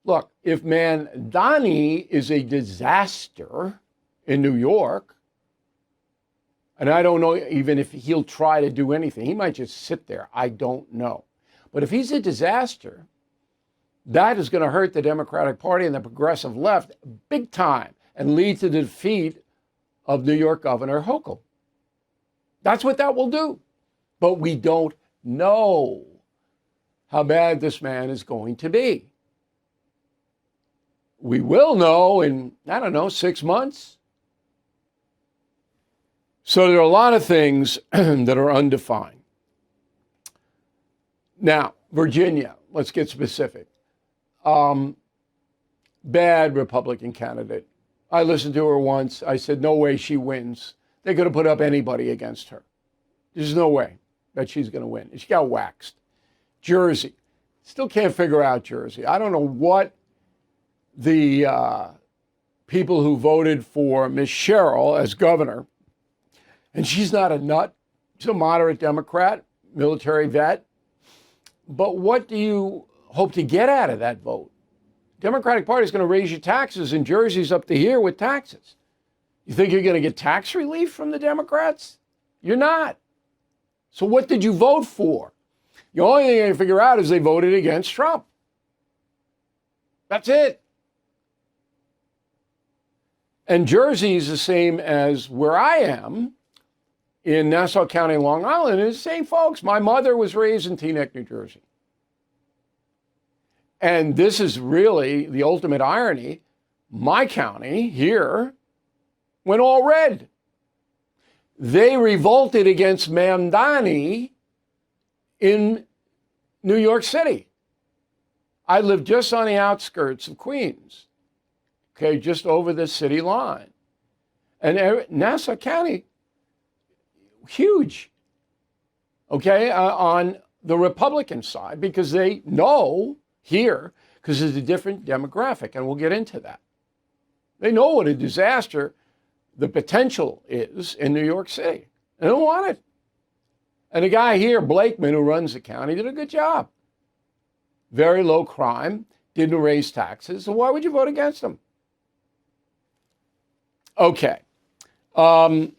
Look, if Mamdani is a disaster in New York, and I don't know even if he'll try to do anything, he might just sit there. I don't know. But if he's a disaster, that is going to hurt the Democratic Party and the progressive left big time and lead to the defeat of New York Governor Hochul. That's what that will do. But we don't know how bad this man is going to be. We will know in, 6 months. So there are a lot of things that are undefined. Now, Virginia, let's get specific. Bad Republican candidate. I listened to her once. I said, no way she wins. They could have put up anybody against her. There's no way that she's going to win. She got waxed. Jersey. Still can't figure out Jersey. I don't know what the people who voted for Miss Sherrill as governor, and she's not a nut. She's a moderate Democrat, military vet. But what do you hope to get out of that vote? Democratic Party is going to raise your taxes, and Jersey's up to here with taxes. You think you're going to get tax relief from the Democrats? You're not. So what did you vote for? The only thing I can figure out is they voted against Trump. That's it. And Jersey is the same as where I am in Nassau County, Long Island. It's the same folks. My mother was raised in Teaneck, New Jersey. And this is really the ultimate irony. My county here went all red. They revolted against Mamdani in New York City. I lived just on the outskirts of Queens, okay, just over the city line. And Nassau County, huge, okay, on the Republican side, because they know here, because it's a different demographic, and we'll get into that. They know what a disaster the potential is in New York City. They don't want it. And the guy here, Blakeman, who runs the county, did a good job. Very low crime, didn't raise taxes, so why would you vote against him? Okay. The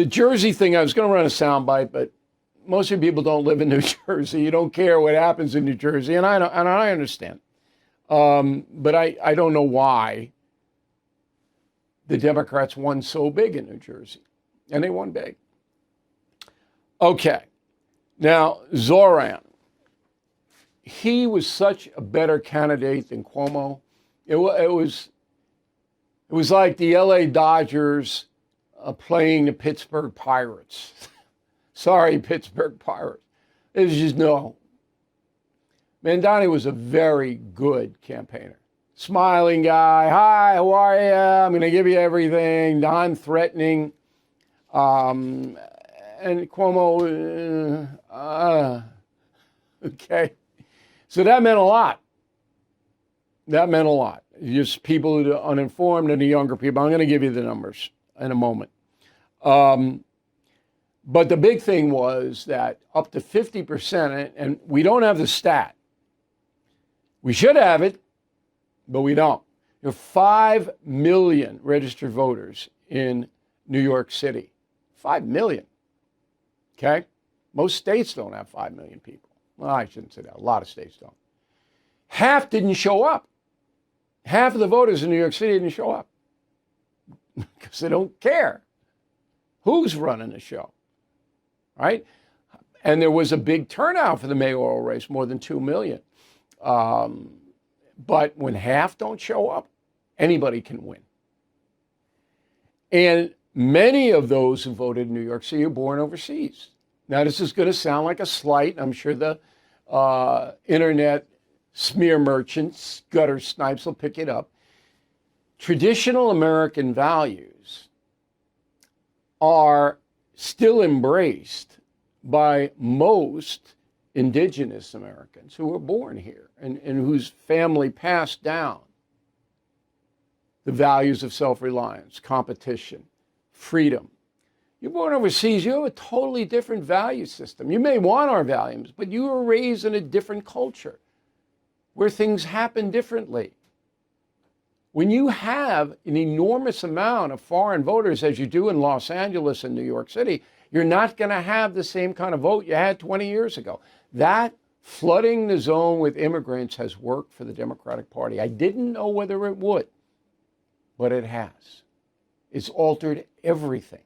Jersey thing, I was going to run a soundbite, but most of you people don't live in New Jersey. You don't care what happens in New Jersey, and I understand. But I don't know why the Democrats won so big in New Jersey, and they won big. Okay, now Zoran, he was such a better candidate than Cuomo. It was like the LA Dodgers playing the Pittsburgh Pirates. Sorry, Pittsburgh Pirates. It was just no. Mamdani was a very good campaigner. Smiling guy. Hi, how are you? I'm going to give you everything. Non-threatening. And Cuomo, okay. So that meant a lot. That meant a lot. Just people who are uninformed and the younger people. I'm going to give you the numbers in a moment. But the big thing was that up to 50%, and we don't have the stat. We should have it, but we don't. There are 5 million registered voters in New York City. 5 million. Okay? Most states don't have 5 million people. Well, I shouldn't say that. A lot of states don't. Half didn't show up. Half of the voters in New York City didn't show up because they don't care who's running the show, right? And there was a big turnout for the mayoral race, more than 2 million. But when half don't show up, anybody can win. And many of those who voted in New York City are born overseas. Now, this is going to sound like a slight. I'm sure the internet smear merchants, gutter snipes will pick it up. Traditional American values are still embraced by most indigenous Americans who were born here and whose family passed down the values of self-reliance, competition, freedom. You're born overseas, you have a totally different value system. You may want our values, but you were raised in a different culture. where things happen differently. When you have an enormous amount of foreign voters as you do in Los Angeles and New York City, you're not going to have the same kind of vote you had 20 years ago. That flooding the zone with immigrants has worked for the Democratic Party. I didn't know whether it would, but it has. It's altered everything.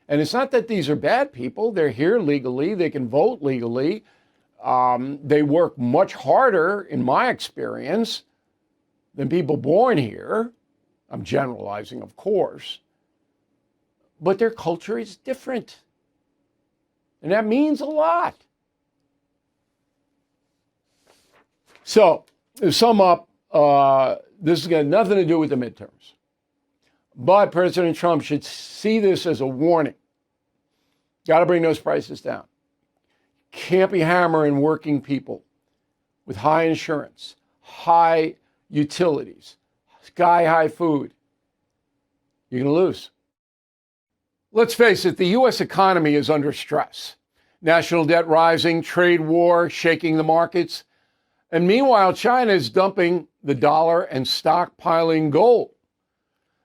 And it's not that these are bad people. They're here legally. They can vote legally. They work much harder, in my experience, than people born here. I'm generalizing, of course. But their culture is different. And that means a lot. So, to sum up, this has got nothing to do with the midterms. But President Trump should see this as a warning. Got to bring those prices down. Can't be hammering working people with high insurance, high utilities, sky-high food. You're going to lose. Let's face it, the U.S. economy is under stress. National debt rising, trade war shaking the markets. And meanwhile, China is dumping the dollar and stockpiling gold.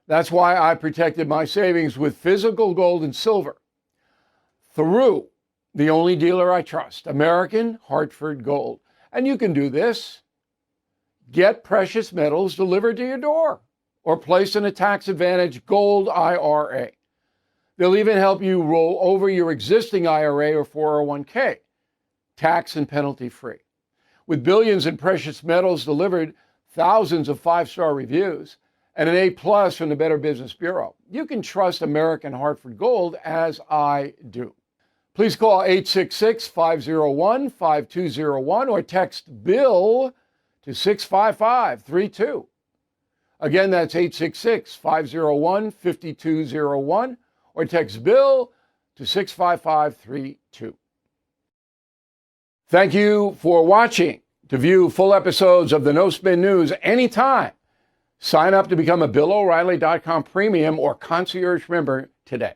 That's why I protected my savings with physical gold and silver through the only dealer I trust, American Hartford Gold. And you can do this. Get precious metals delivered to your door or place in a tax-advantaged gold IRA. They'll even help you roll over your existing IRA or 401k, tax and penalty free. With billions in precious metals delivered, thousands of five-star reviews, and an A+ from the Better Business Bureau, you can trust American Hartford Gold as I do. Please call 866-501-5201 or text BILL to 65532. Again, that's 866-501-5201 or text BILL to 65532. Thank you for watching. To view full episodes of the No Spin News anytime, sign up to become a BillO'Reilly.com premium or concierge member today.